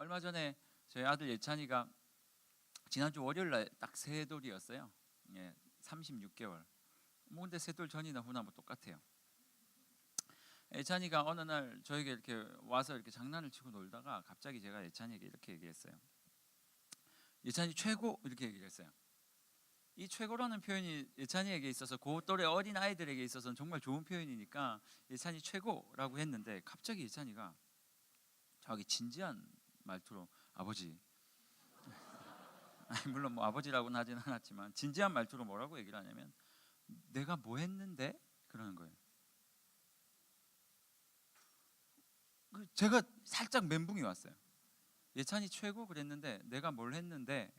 얼마 전에 저희 아들 예찬이가 지난주 월요일 날 딱 세돌이었어요. 예, 36개월. 뭐 근데 세돌 전이나 후나 뭐 똑같아요. 예찬이가 어느 날 저에게 이렇게 와서 이렇게 장난을 치고 놀다가 갑자기 제가 예찬이에게 이렇게 얘기했어요. 예찬이 최고, 이렇게 얘기를 했어요. 이 최고라는 표현이 예찬이에게 있어서 그 또래 어린 아이들에게 있어서는 정말 좋은 표현이니까 예찬이 최고라고 했는데, 갑자기 예찬이가 저기 진지한 말투로 아버지, 아니 물론 뭐 아버지라고는 하진 않았지만 진지한 말투로 뭐라고 얘기를 하냐면 내가 뭐 했는데? 그러는 거예요. 제가 살짝 멘붕이 왔어요. 예찬이 최고 그랬는데 내가 뭘 했는데,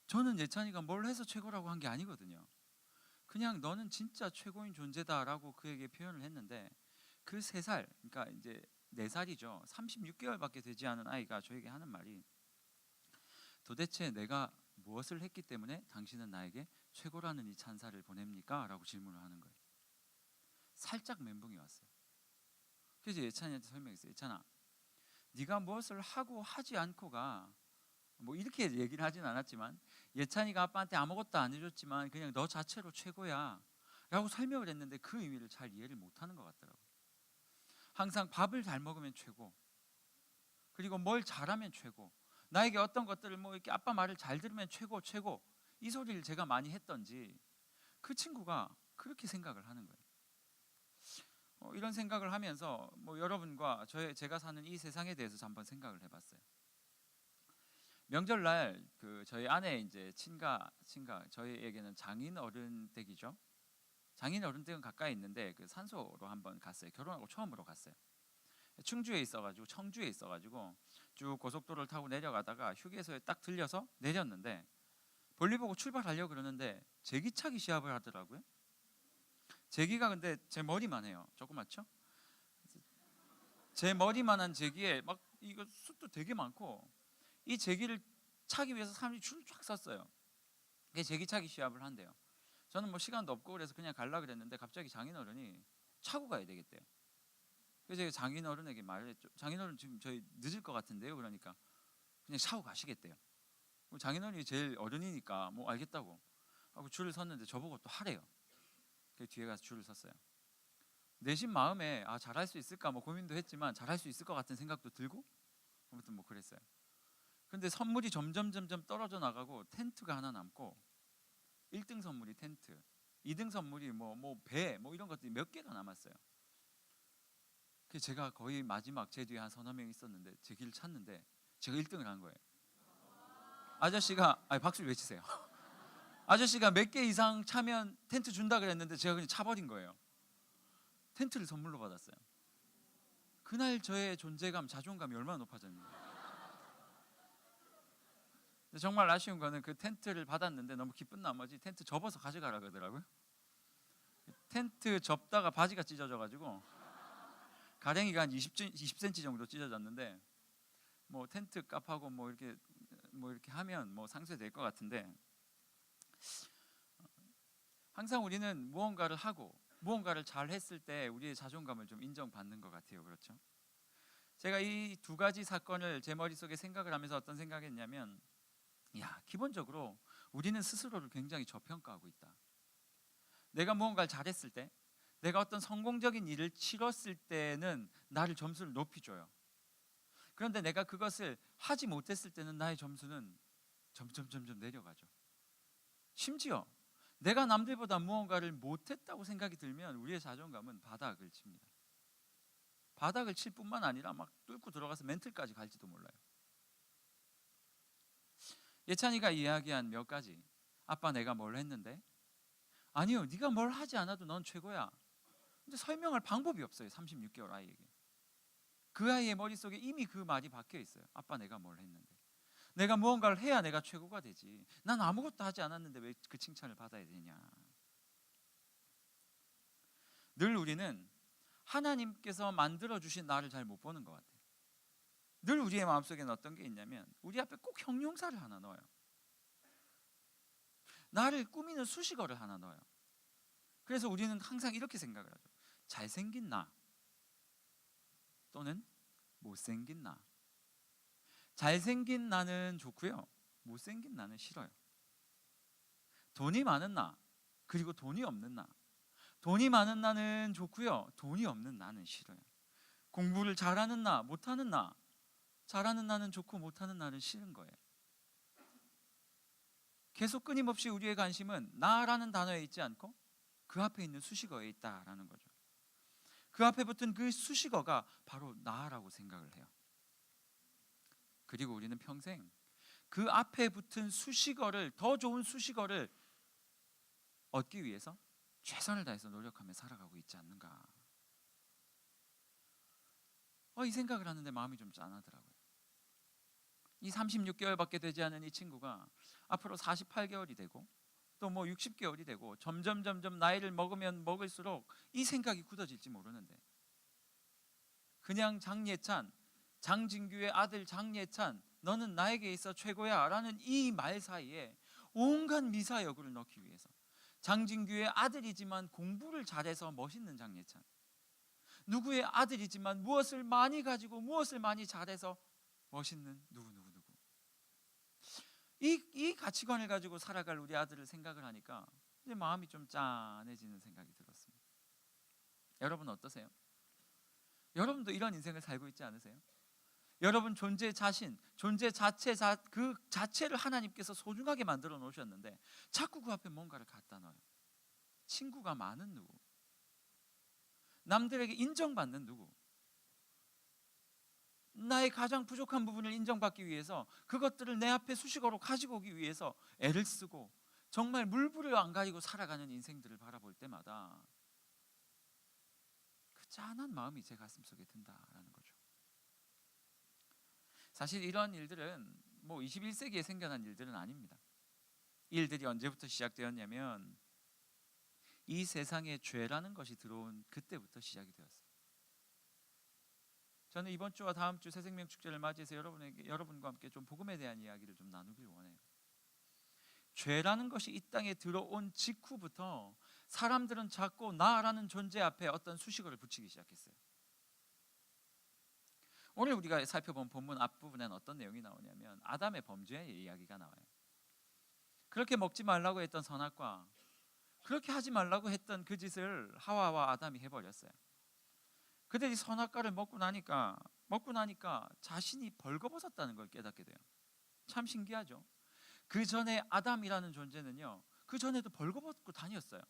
저는 예찬이가 뭘 해서 최고라고 한 게 아니거든요. 그냥 너는 진짜 최고인 존재다라고 그에게 표현을 했는데, 그 3살, 그러니까 이제 4살이죠. 36개월밖에 되지 않은 아이가 저에게 하는 말이 도대체 내가 무엇을 했기 때문에 당신은 나에게 최고라는 이 찬사를 보냅니까? 라고 질문을 하는 거예요. 살짝 멘붕이 왔어요. 그래서 예찬이한테 설명했어요. 예찬아, 네가 무엇을 하고 하지 않고가 뭐 이렇게 얘기를 하진 않았지만, 예찬이가 아빠한테 아무것도 안 해줬지만 그냥 너 자체로 최고야 라고 설명을 했는데 그 의미를 잘 이해를 못하는 것 같더라고요. 항상 밥을 잘 먹으면 최고, 그리고 뭘 잘하면 최고, 나에게 어떤 것들을 뭐 이렇게 아빠 말을 잘 들으면 최고, 최고, 이 소리를 제가 많이 했던지 그 친구가 그렇게 생각을 하는 거예요. 이런 생각을 하면서 뭐 여러분과 제가 사는 이 세상에 대해서 한번 생각을 해봤어요. 명절날 저희 아내 이제 친가 저희에게는 장인 어른 댁이죠. 장인 어른 댁은 가까이 있는데 그 산소로 한번 갔어요. 결혼하고 처음으로 갔어요. 청주에 있어가지고 쭉 고속도로를 타고 내려가다가 휴게소에 딱 들려서 내렸는데, 볼일 보고 출발하려고 그러는데 제기차기 시합을 하더라고요. 제기가 근데 제 머리만 해요. 조그맣죠? 제 머리만한 제기에 막 이거 숯도 되게 많고, 이 제기를 차기 위해서 사람들이 줄을 쫙 섰어요. 그게 제기차기 시합을 한대요. 저는 뭐 시간도 없고 그래서 그냥 갈라 그랬는데 갑자기 장인어른이 차고 가야 되겠대요. 그래서 제가 장인어른에게 말을 했죠. 장인어른 지금 저희 늦을 것 같은데요. 그러니까 그냥 차고 가시겠대요. 장인어른이 제일 어른이니까 뭐 알겠다고 하고 줄을 섰는데 저보고 또 하래요. 그래서 뒤에 가서 줄을 섰어요. 내심 마음에 잘할 수 있을까 뭐 고민도 했지만 잘할 수 있을 것 같은 생각도 들고 아무튼 뭐 그랬어요. 근데 선물이 점점 떨어져 나가고 텐트가 하나 남고, 1등 선물이 텐트, 2등 선물이 뭐 배 뭐 이런 것들이 몇 개가 남았어요. 그래서 제가 거의 마지막, 제 뒤에 한 서너 명 있었는데 제 길을 찾는데 제가 1등을 한 거예요. 아저씨가 박수를 외치세요. 아저씨가 몇 개 이상 차면 텐트 준다 그랬는데 제가 그냥 차버린 거예요. 텐트를 선물로 받았어요. 그날 저의 존재감, 자존감이 얼마나 높아졌는지. 정말 아쉬운 거는 그 텐트를 받았는데 너무 기쁜 나머지 텐트 접어서 가져가라 그러더라고요. 텐트 접다가 바지가 찢어져가지고 가랭이가 한 20cm 정도 찢어졌는데, 뭐 텐트 값하고 뭐 이렇게 하면 뭐 상쇄될 것 같은데, 항상 우리는 무언가를 하고 무언가를 잘 했을 때 우리의 자존감을 좀 인정받는 것 같아요. 그렇죠? 제가 이 2가지 사건을 제 머릿속에 생각을 하면서 어떤 생각을 했냐면, 기본적으로 우리는 스스로를 굉장히 저평가하고 있다. 내가 무언가를 잘했을 때, 내가 어떤 성공적인 일을 치렀을 때는 나를 점수를 높이 줘요. 그런데 내가 그것을 하지 못했을 때는 나의 점수는 점점 내려가죠. 심지어 내가 남들보다 무언가를 못했다고 생각이 들면 우리의 자존감은 바닥을 칩니다. 바닥을 칠 뿐만 아니라 막 뚫고 들어가서 멘틀까지 갈지도 몰라요. 예찬이가 이야기한 몇 가지, 아빠 내가 뭘 했는데? 아니요, 네가 뭘 하지 않아도 넌 최고야. 근데 설명할 방법이 없어요. 36개월 아이에게. 그 아이의 머릿속에 이미 그 말이 박혀 있어요. 아빠 내가 뭘 했는데? 내가 무언가를 해야 내가 최고가 되지. 난 아무것도 하지 않았는데 왜 그 칭찬을 받아야 되냐. 늘 우리는 하나님께서 만들어주신 나를 잘 못 보는 것 같아요. 늘 우리의 마음속에는 어떤 게 있냐면, 우리 앞에 꼭 형용사를 하나 넣어요. 나를 꾸미는 수식어를 하나 넣어요. 그래서 우리는 항상 이렇게 생각을 하죠. 잘생긴 나, 또는 못생긴 나, 잘생긴 나는 좋고요, 못생긴 나는 싫어요. 돈이 많은 나, 그리고 돈이 없는 나. 돈이 많은 나는 좋고요, 돈이 없는 나는 싫어요. 공부를 잘하는 나, 못하는 나. 잘하는 나는 좋고 못하는 나는 싫은 거예요. 계속 끊임없이 우리의 관심은 나라는 단어에 있지 않고 그 앞에 있는 수식어에 있다라는 거죠. 그 앞에 붙은 그 수식어가 바로 나라고 생각을 해요. 그리고 우리는 평생 그 앞에 붙은 수식어를, 더 좋은 수식어를 얻기 위해서 최선을 다해서 노력하며 살아가고 있지 않는가. 이 생각을 하는데 마음이 좀 짠하더라고요. 이 36개월밖에 되지 않은 이 친구가 앞으로 48개월이 되고 또 뭐 60개월이 되고 점점 나이를 먹으면 먹을수록 이 생각이 굳어질지 모르는데, 그냥 장예찬, 장진규의 아들 장예찬, 너는 나에게 있어 최고야 라는 이 말 사이에 온갖 미사여구를 넣기 위해서, 장진규의 아들이지만 공부를 잘해서 멋있는 장예찬, 누구의 아들이지만 무엇을 많이 가지고 무엇을 많이 잘해서 멋있는 누구. 이 가치관을 가지고 살아갈 우리 아들을 생각을 하니까 이제 마음이 좀 짠해지는 생각이 들었습니다. 여러분 어떠세요? 여러분도 이런 인생을 살고 있지 않으세요? 여러분 존재 자신, 존재 자체, 그 자체를 하나님께서 소중하게 만들어 놓으셨는데 자꾸 그 앞에 뭔가를 갖다 놔요. 친구가 많은 누구, 남들에게 인정받는 누구, 나의 가장 부족한 부분을 인정받기 위해서 그것들을 내 앞에 수식어로 가지고 오기 위해서 애를 쓰고 정말 물불을 안 가리고 살아가는 인생들을 바라볼 때마다 그 짠한 마음이 제 가슴속에 든다라는 거죠. 사실 이런 일들은 뭐 21세기에 생겨난 일들은 아닙니다. 이 일들이 언제부터 시작되었냐면 이 세상에 죄라는 것이 들어온 그때부터 시작이 되었어요. 저는 이번 주와 다음 주 새생명 축제를 맞이해서 여러분과 함께 좀 복음에 대한 이야기를 좀 나누길 원해요. 죄라는 것이 이 땅에 들어온 직후부터 사람들은 자꾸 나라는 존재 앞에 어떤 수식어를 붙이기 시작했어요. 오늘 우리가 살펴본 본문 앞부분에는 어떤 내용이 나오냐면 아담의 범죄의 이야기가 나와요. 그렇게 먹지 말라고 했던 선악과, 그렇게 하지 말라고 했던 그 짓을 하와와 아담이 해버렸어요. 그들이 선악과를 먹고 나니까 자신이 벌거벗었다는 걸 깨닫게 돼요. 참 신기하죠. 그 전에 아담이라는 존재는요, 그 전에도 벌거벗고 다녔어요.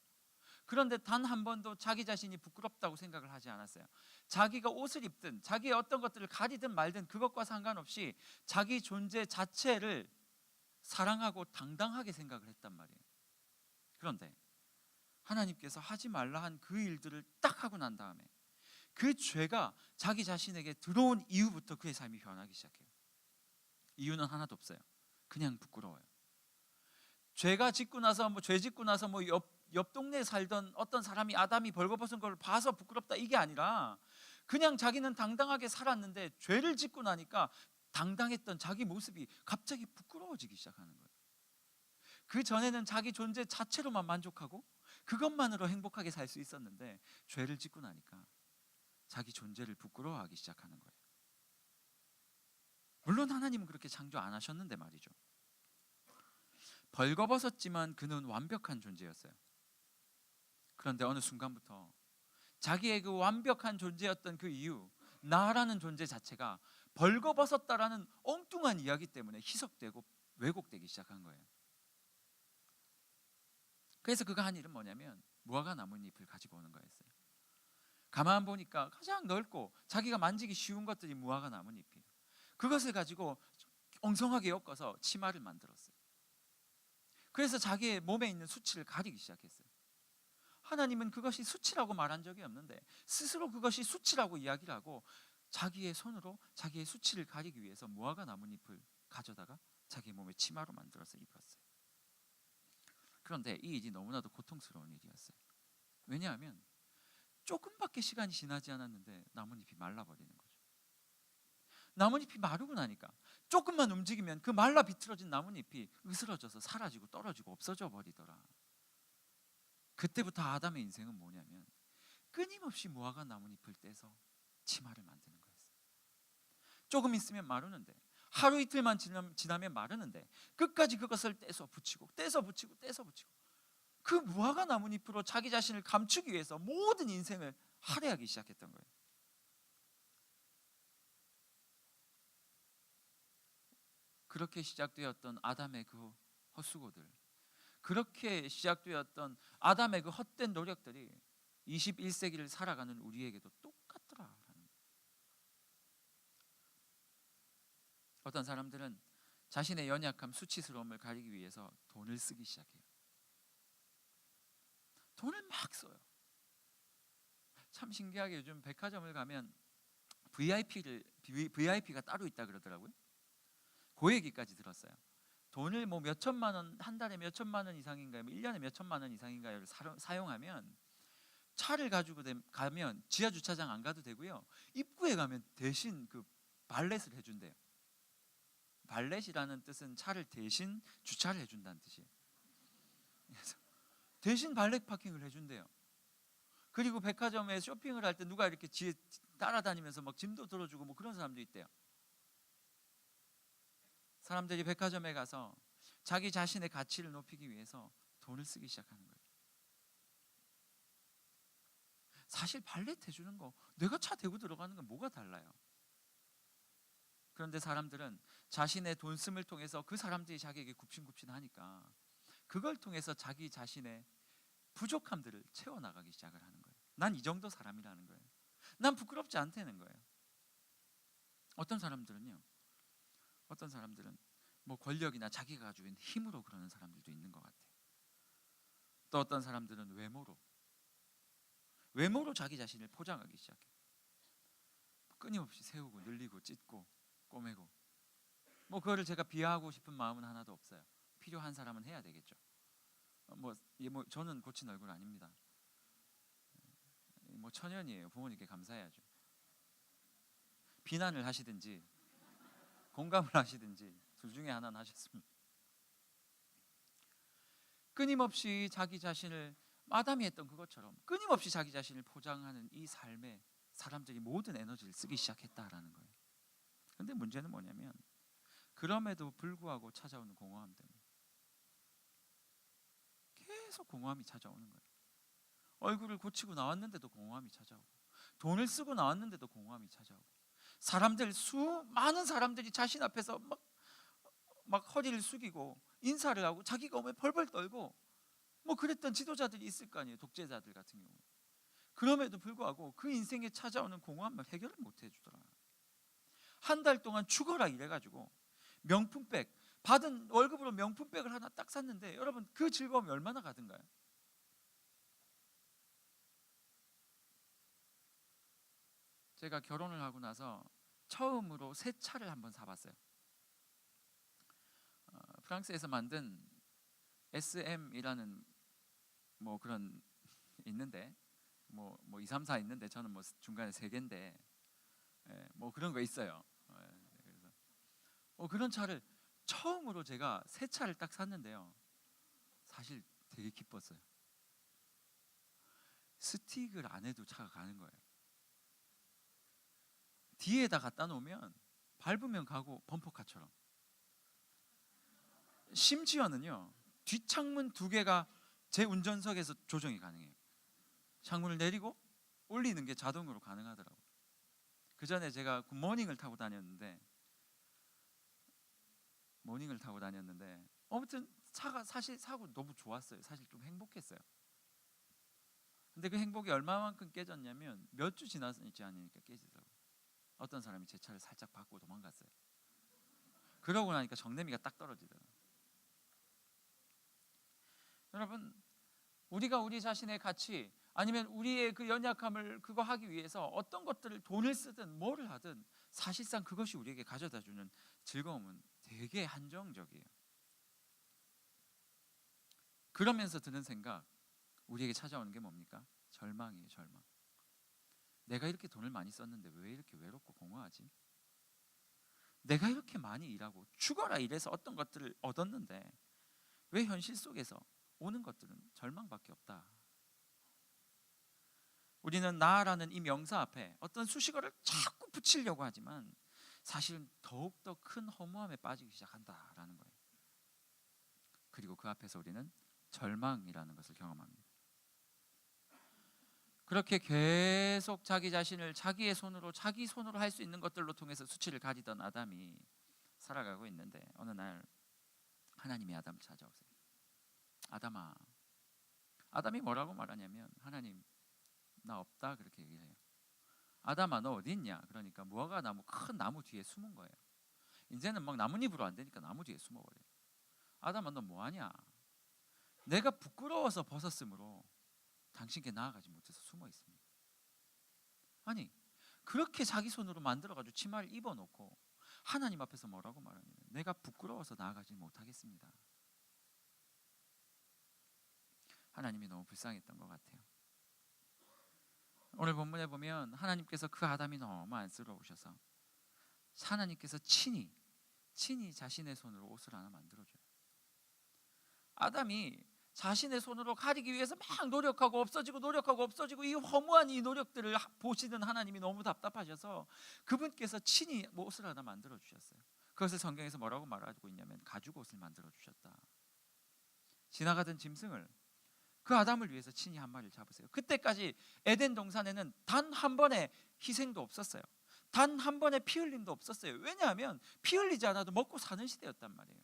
그런데 단 한 번도 자기 자신이 부끄럽다고 생각을 하지 않았어요. 자기가 옷을 입든 자기의 어떤 것들을 가리든 말든 그것과 상관없이 자기 존재 자체를 사랑하고 당당하게 생각을 했단 말이에요. 그런데 하나님께서 하지 말라 한 그 일들을 딱 하고 난 다음에 그 죄가 자기 자신에게 들어온 이후부터 그의 삶이 변하기 시작해요. 이유는 하나도 없어요. 그냥 부끄러워요. 죄가 짓고 나서 죄 짓고 나서 옆 동네에 살던 어떤 사람이 아담이 벌거벗은 걸 봐서 부끄럽다 이게 아니라 그냥 자기는 당당하게 살았는데 죄를 짓고 나니까 당당했던 자기 모습이 갑자기 부끄러워지기 시작하는 거예요. 그 전에는 자기 존재 자체로만 만족하고 그것만으로 행복하게 살 수 있었는데 죄를 짓고 나니까 자기 존재를 부끄러워하기 시작하는 거예요. 물론 하나님은 그렇게 창조 안 하셨는데 말이죠. 벌거벗었지만 그는 완벽한 존재였어요. 그런데 어느 순간부터 자기의 그 완벽한 존재였던 그 이유, 나라는 존재 자체가 벌거벗었다라는 엉뚱한 이야기 때문에 희석되고 왜곡되기 시작한 거예요. 그래서 그가 한 일은 뭐냐면 무화과 나뭇잎을 가지고 오는 거였어요. 가만 보니까 가장 넓고 자기가 만지기 쉬운 것들이 무화과 나뭇잎이에요. 그것을 가지고 엉성하게 엮어서 치마를 만들었어요. 그래서 자기의 몸에 있는 수치를 가리기 시작했어요. 하나님은 그것이 수치라고 말한 적이 없는데 스스로 그것이 수치라고 이야기를 하고 자기의 손으로 자기의 수치를 가리기 위해서 무화과 나뭇잎을 가져다가 자기 몸에 치마로 만들어서 입었어요. 그런데 이 일이 너무나도 고통스러운 일이었어요. 왜냐하면 조금밖에 시간이 지나지 않았는데 나뭇잎이 말라버리는 거죠. 나뭇잎이 마르고 나니까 조금만 움직이면 그 말라 비틀어진 나뭇잎이 으스러져서 사라지고 떨어지고 없어져 버리더라. 그때부터 아담의 인생은 뭐냐면 끊임없이 무화과 나뭇잎을 떼서 치마를 만드는 거였어요. 조금 있으면 마르는데 하루 이틀만 지나면 마르는데 끝까지 그것을 떼서 붙이고 떼서 붙이고 떼서 붙이고 그 무화과 나뭇잎으로 자기 자신을 감추기 위해서 모든 인생을 할애하기 시작했던 거예요. 그렇게 시작되었던 아담의 그 헛수고들, 그렇게 시작되었던 아담의 그 헛된 노력들이 21세기를 살아가는 우리에게도 똑같더라라는 거예요. 어떤 사람들은 자신의 연약함, 수치스러움을 가리기 위해서 돈을 쓰기 시작해요. 돈을 막 써요. 참 신기하게 요즘 백화점을 가면 VIP가 따로 있다 그러더라고요. 그 얘기까지 들었어요. 돈을 뭐 몇 천만 원, 한 달에 몇 천만 원 이상인가요? 1년에 몇 천만 원 이상인가요를 사용하면 차를 가지고 가면 지하 주차장 안 가도 되고요. 입구에 가면 대신 그 발렛을 해준대요. 발렛이라는 뜻은 차를 대신 주차를 해준다는 뜻이에요. 그래서 대신 발렛 파킹을 해준대요. 그리고 백화점에 쇼핑을 할 때 누가 이렇게 뒤에 따라다니면서 막 짐도 들어주고 뭐 그런 사람도 있대요. 사람들이 백화점에 가서 자기 자신의 가치를 높이기 위해서 돈을 쓰기 시작하는 거예요. 사실 발렛 해주는 거, 내가 차 대고 들어가는 건 뭐가 달라요? 그런데 사람들은 자신의 돈 씀을 통해서 그 사람들이 자기에게 굽신굽신하니까 그걸 통해서 자기 자신의 부족함들을 채워나가기 시작을 하는 거예요. 난 이 정도 사람이라는 거예요. 난 부끄럽지 않다는 거예요. 어떤 사람들은 뭐 권력이나 자기가 가지고 있는 힘으로 그러는 사람들도 있는 것 같아요. 또 어떤 사람들은 외모로 자기 자신을 포장하기 시작해요. 끊임없이 세우고 늘리고 찢고 꼬매고, 뭐 그거를 제가 비하하고 싶은 마음은 하나도 없어요. 필요한 사람은 해야 되겠죠. 뭐 저는 고친 얼굴 아닙니다. 뭐 천연이에요. 부모님께 감사해야죠. 비난을 하시든지 공감을 하시든지 둘 중에 하나는 하셨습니다. 끊임없이 자기 자신을, 아담이 했던 그것처럼 끊임없이 자기 자신을 포장하는 이 삶에 사람들이 모든 에너지를 쓰기 시작했다라는 거예요. 그런데 문제는 뭐냐면 그럼에도 불구하고 찾아오는 공허함 때문에 계속 공허함이 찾아오는 거예요. 얼굴을 고치고 나왔는데도 공허함이 찾아오고, 돈을 쓰고 나왔는데도 공허함이 찾아오고, 수많은 사람들이 자신 앞에서 막 허리를 숙이고 인사를 하고 자기가 오면 벌벌 떨고 뭐 그랬던 지도자들이 있을 거 아니에요. 독재자들 같은 경우. 그럼에도 불구하고 그 인생에 찾아오는 공허함을 해결을 못 해주더라. 한 달 동안 죽어라 이래가지고 명품백, 받은 월급으로 명품백을 하나 딱 샀는데 여러분 그 즐거움이 얼마나 가든가요? 제가 결혼을 하고 나서 처음으로 새 차를 한번 사봤어요. 프랑스에서 만든 SM이라는 뭐 그런 있는데 뭐 2, 3, 4 있는데 저는 뭐 중간에 3개인데 뭐 그런 거 있어요. 그래서 그런 차를 처음으로 제가 새 차를 딱 샀는데요. 사실 되게 기뻤어요. 스틱을 안 해도 차가 가는 거예요. 뒤에다 갖다 놓으면 밟으면 가고 범퍼카처럼. 심지어는요, 뒷창문 2개가 제 운전석에서 조정이 가능해요. 창문을 내리고 올리는 게 자동으로 가능하더라고요. 그 전에 제가 모닝을 타고 다녔는데 아무튼 차가 사실 사고 너무 좋았어요. 사실 좀 행복했어요. 근데 그 행복이 얼마만큼 깨졌냐면 몇 주 지나지 않으니까 깨지더라고요. 어떤 사람이 제 차를 살짝 바꾸고 도망갔어요. 그러고 나니까 정내미가 딱 떨어지더라고요. 여러분, 우리가 우리 자신의 가치 아니면 우리의 그 연약함을 그거 하기 위해서 어떤 것들을 돈을 쓰든 뭐를 하든 사실상 그것이 우리에게 가져다주는 즐거움은 되게 한정적이에요. 그러면서 드는 생각, 우리에게 찾아오는 게 뭡니까? 절망이에요. 절망. 내가 이렇게 돈을 많이 썼는데 왜 이렇게 외롭고 공허하지? 내가 이렇게 많이 일하고 죽어라 일해서 어떤 것들을 얻었는데 왜 현실 속에서 오는 것들은 절망밖에 없다. 우리는 나라는 이 명사 앞에 어떤 수식어를 자꾸 붙이려고 하지만 사실은 더욱더 큰 허무함에 빠지기 시작한다라는 거예요. 그리고 그 앞에서 우리는 절망이라는 것을 경험합니다. 그렇게 계속 자기 자신을 자기 손으로 할 수 있는 것들로 통해서 수치를 가리던 아담이 살아가고 있는데, 어느 날 하나님이 아담을 찾아오세요. 아담아. 아담이 뭐라고 말하냐면, 하나님 나 없다 그렇게 얘기를 해요. 아담아 너 어디 있냐? 그러니까 무화과 나무, 큰 나무 뒤에 숨은 거예요. 이제는 막 나뭇잎으로 안 되니까 나무 뒤에 숨어버려요. 아담아 너 뭐하냐? 내가 부끄러워서 벗었으므로 당신께 나아가지 못해서 숨어 있습니다. 아니, 그렇게 자기 손으로 만들어가지고 치마를 입어놓고 하나님 앞에서 뭐라고 말하냐면, 내가 부끄러워서 나아가지 못하겠습니다. 하나님이 너무 불쌍했던 것 같아요. 오늘 본문에 보면 하나님께서 그 아담이 너무 안쓰러우셔서 하나님께서 친히 자신의 손으로 옷을 하나 만들어줘요. 아담이 자신의 손으로 가리기 위해서 막 노력하고 없어지고 이 허무한 이 노력들을 보시는 하나님이 너무 답답하셔서 그분께서 친히 옷을 하나 만들어 주셨어요. 그것을 성경에서 뭐라고 말하고 있냐면 가죽 옷을 만들어 주셨다. 지나가던 짐승을, 그 아담을 위해서 친히 한 마리를 잡으세요. 그때까지 에덴 동산에는 단 한 번의 희생도 없었어요. 단 한 번의 피 흘림도 없었어요. 왜냐하면 피 흘리지 않아도 먹고 사는 시대였단 말이에요.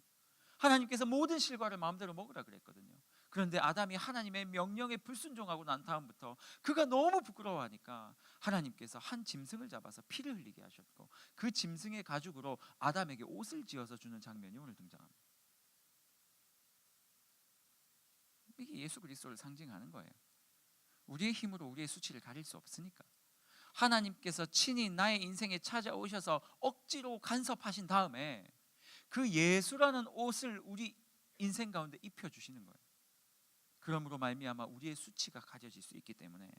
하나님께서 모든 실과를 마음대로 먹으라 그랬거든요. 그런데 아담이 하나님의 명령에 불순종하고 난 다음부터 그가 너무 부끄러워하니까 하나님께서 한 짐승을 잡아서 피를 흘리게 하셨고, 그 짐승의 가죽으로 아담에게 옷을 지어서 주는 장면이 오늘 등장합니다. 이게 예수 그리스도를 상징하는 거예요. 우리의 힘으로 우리의 수치를 가릴 수 없으니까 하나님께서 친히 나의 인생에 찾아오셔서 억지로 간섭하신 다음에 그 예수라는 옷을 우리 인생 가운데 입혀주시는 거예요. 그러므로 말미암아 우리의 수치가 가려질 수 있기 때문에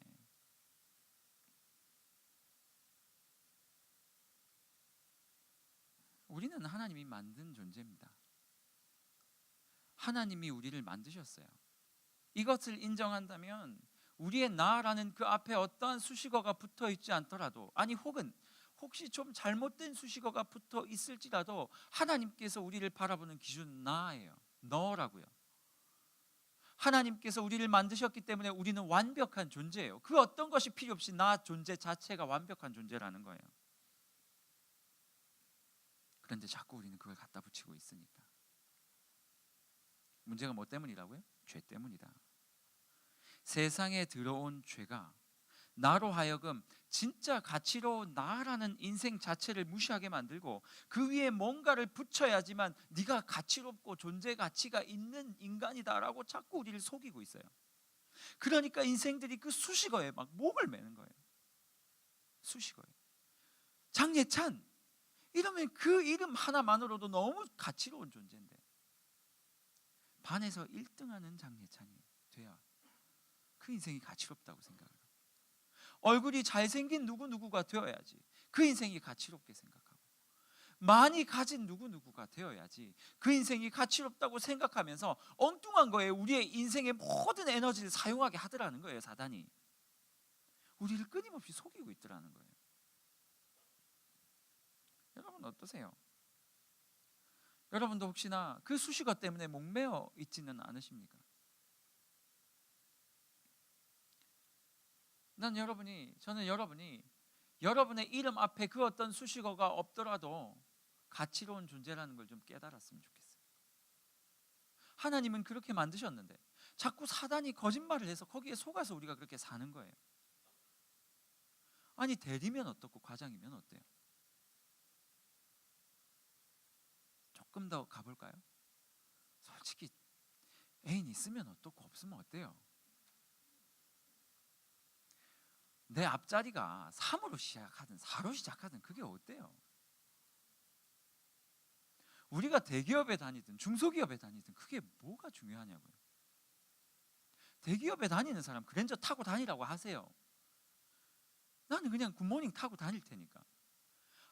우리는 하나님이 만든 존재입니다. 하나님이 우리를 만드셨어요. 이것을 인정한다면 우리의 나라는 그 앞에 어떠한 수식어가 붙어 있지 않더라도, 아니 혹시 좀 잘못된 수식어가 붙어 있을지라도 하나님께서 우리를 바라보는 기준은 나예요. 너라고요. 하나님께서 우리를 만드셨기 때문에 우리는 완벽한 존재예요. 그 어떤 것이 필요 없이 나 존재 자체가 완벽한 존재라는 거예요. 그런데 자꾸 우리는 그걸 갖다 붙이고 있으니까. 문제가 뭐 때문이라고요? 죄 때문이다. 세상에 들어온 죄가 나로 하여금 진짜 가치로운 나라는 인생 자체를 무시하게 만들고 그 위에 뭔가를 붙여야지만 네가 가치롭고 존재 가치가 있는 인간이다라고 자꾸 우리를 속이고 있어요. 그러니까 인생들이 그 수식어에 막 목을 매는 거예요. 수식어에. 장예찬 이러면 그 이름 하나만으로도 너무 가치로운 존재인데, 반에서 1등하는 장예찬이 돼야 그 인생이 가치롭다고 생각해요. 얼굴이 잘생긴 누구누구가 되어야지 그 인생이 가치롭게 생각하고, 많이 가진 누구누구가 되어야지 그 인생이 가치롭다고 생각하면서 엉뚱한 거에 우리의 인생의 모든 에너지를 사용하게 하더라는 거예요. 사단이 우리를 끊임없이 속이고 있더라는 거예요. 여러분 어떠세요? 여러분도 혹시나 그 수식어 때문에 목매어 있지는 않으십니까? 저는 여러분이 여러분의 이름 앞에 그 어떤 수식어가 없더라도 가치로운 존재라는 걸 좀 깨달았으면 좋겠어요. 하나님은 그렇게 만드셨는데 자꾸 사단이 거짓말을 해서 거기에 속아서 우리가 그렇게 사는 거예요. 아니 대리면 어떻고 과장이면 어때요? 조금 더 가볼까요? 솔직히 애인 있으면 어떻고 없으면 어때요? 내 앞자리가 3으로 시작하든 4로 시작하든 그게 어때요? 우리가 대기업에 다니든 중소기업에 다니든 그게 뭐가 중요하냐고요. 대기업에 다니는 사람 그랜저 타고 다니라고 하세요. 나는 그냥 굿모닝 타고 다닐 테니까.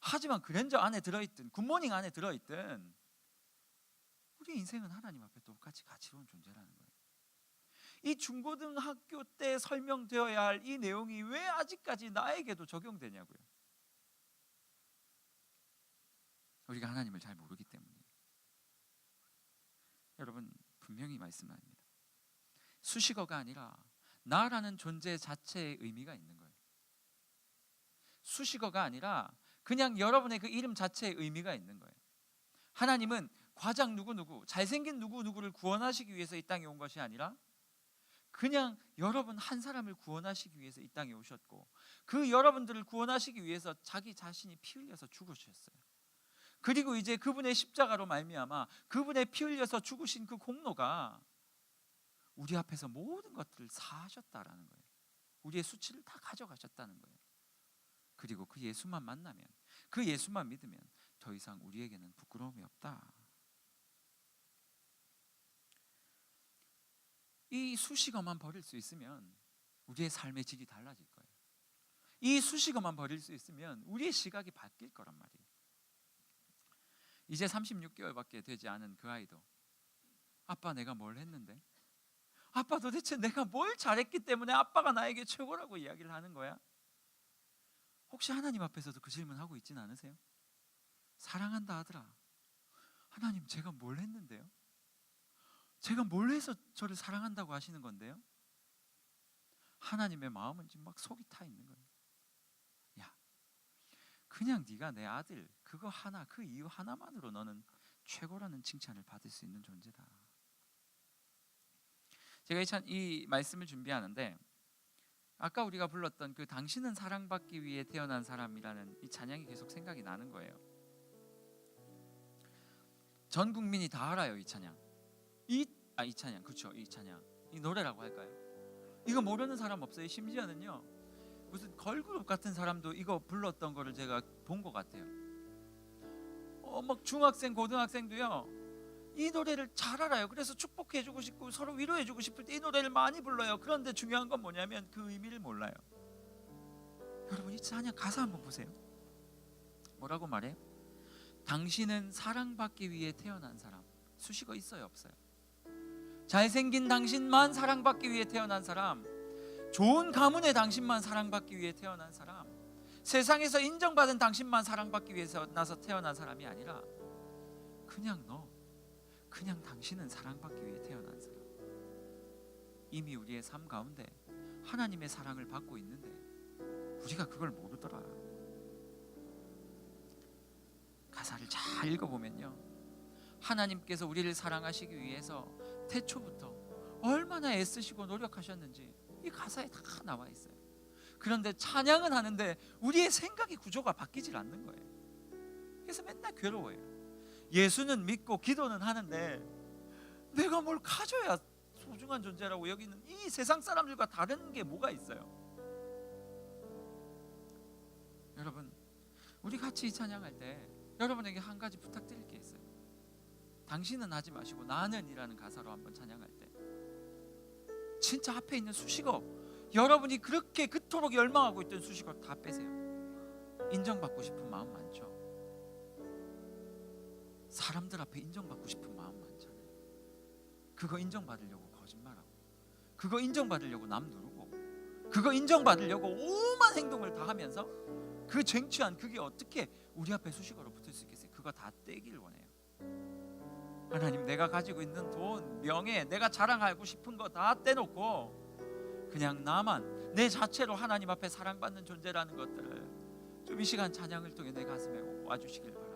하지만 그랜저 안에 들어있든 굿모닝 안에 들어있든 우리 인생은 하나님 앞에 똑같이 가치로운 존재라는 거예요. 이 중고등학교 때 설명되어야 할 이 내용이 왜 아직까지 나에게도 적용되냐고요. 우리가 하나님을 잘 모르기 때문이에요. 여러분, 분명히 말씀합니다. 수식어가 아니라 나라는 존재 자체의 의미가 있는 거예요. 수식어가 아니라 그냥 여러분의 그 이름 자체의 의미가 있는 거예요. 하나님은 과장 누구누구, 잘생긴 누구누구를 구원하시기 위해서 이 땅에 온 것이 아니라 그냥 여러분 한 사람을 구원하시기 위해서 이 땅에 오셨고, 그 여러분들을 구원하시기 위해서 자기 자신이 피 흘려서 죽으셨어요. 그리고 이제 그분의 십자가로 말미암아 그분의 피 흘려서 죽으신 그 공로가 우리 앞에서 모든 것들을 사하셨다라는 거예요. 우리의 수치를 다 가져가셨다는 거예요. 그리고 그 예수만 만나면, 그 예수만 믿으면 더 이상 우리에게는 부끄러움이 없다. 이 수식어만 버릴 수 있으면 우리의 삶의 질이 달라질 거예요. 이 수식어만 버릴 수 있으면 우리의 시각이 바뀔 거란 말이에요. 이제 36개월밖에 되지 않은 그 아이도 아빠 내가 뭘 했는데? 아빠 도대체 내가 뭘 잘했기 때문에 아빠가 나에게 최고라고 이야기를 하는 거야? 혹시 하나님 앞에서도 그 질문하고 있진 않으세요? 사랑한다 하더라. 하나님 제가 뭘 했는데요? 제가 뭘 해서 저를 사랑한다고 하시는 건데요? 하나님의 마음은 지금 막 속이 타 있는 거예요. 야, 그냥 네가 내 아들 그거 하나, 그 이유 하나만으로 너는 최고라는 칭찬을 받을 수 있는 존재다. 제가 이 말씀을 준비하는데 아까 우리가 불렀던 그 당신은 사랑받기 위해 태어난 사람이라는 이 찬양이 계속 생각이 나는 거예요. 전 국민이 다 알아요, 이 찬양. 이 찬양, 그렇죠, 이 찬양, 이 노래라고 할까요? 이거 모르는 사람 없어요. 심지어는요, 무슨 걸그룹 같은 사람도 이거 불렀던 거를 제가 본 것 같아요. 막 중학생, 고등학생도요, 이 노래를 잘 알아요. 그래서 축복해주고 싶고 서로 위로해주고 싶을 때 이 노래를 많이 불러요. 그런데 중요한 건 뭐냐면 그 의미를 몰라요. 여러분, 이 찬양 가사 한번 보세요. 뭐라고 말해요? 당신은 사랑받기 위해 태어난 사람. 수식어 있어요, 없어요? 잘생긴 당신만 사랑받기 위해 태어난 사람, 좋은 가문의 당신만 사랑받기 위해 태어난 사람, 세상에서 인정받은 당신만 사랑받기 위해서 나서 태어난 사람이 아니라 그냥 그냥 당신은 사랑받기 위해 태어난 사람. 이미 우리의 삶 가운데 하나님의 사랑을 받고 있는데 우리가 그걸 모르더라. 가사를 잘 읽어보면요, 하나님께서 우리를 사랑하시기 위해서 태초부터 얼마나 애쓰시고 노력하셨는지 이 가사에 다 나와 있어요. 그런데 찬양은 하는데 우리의 생각의 구조가 바뀌질 않는 거예요. 그래서 맨날 괴로워요. 예수는 믿고 기도는 하는데 내가 뭘 가져야 소중한 존재라고 여기는 이 세상 사람들과 다른 게 뭐가 있어요? 여러분, 우리 같이 이 찬양할 때 여러분에게 한 가지 부탁드릴 게 있어요. 당신은 하지 마시고 나는이라는 가사로 한번 찬양할 때 진짜 앞에 있는 수식어, 여러분이 그렇게 그토록 열망하고 있던 수식어 다 빼세요. 인정받고 싶은 마음 많죠. 사람들 앞에 인정받고 싶은 마음 많잖아요. 그거 인정받으려고 거짓말하고, 그거 인정받으려고 남 누르고, 그거 인정받으려고 오만 행동을 다 하면서 그 쟁취한 그게 어떻게 우리 앞에 수식어로 붙을 수 있겠어요? 그거 다 떼기를 원해요. 하나님, 내가 가지고 있는 돈, 명예, 내가 자랑하고 싶은 거 다 떼놓고 그냥 나만, 내 자체로 하나님 앞에 사랑받는 존재라는 것들을 좀 이 시간 찬양을 통해 내 가슴에 와주시길 바랍니다.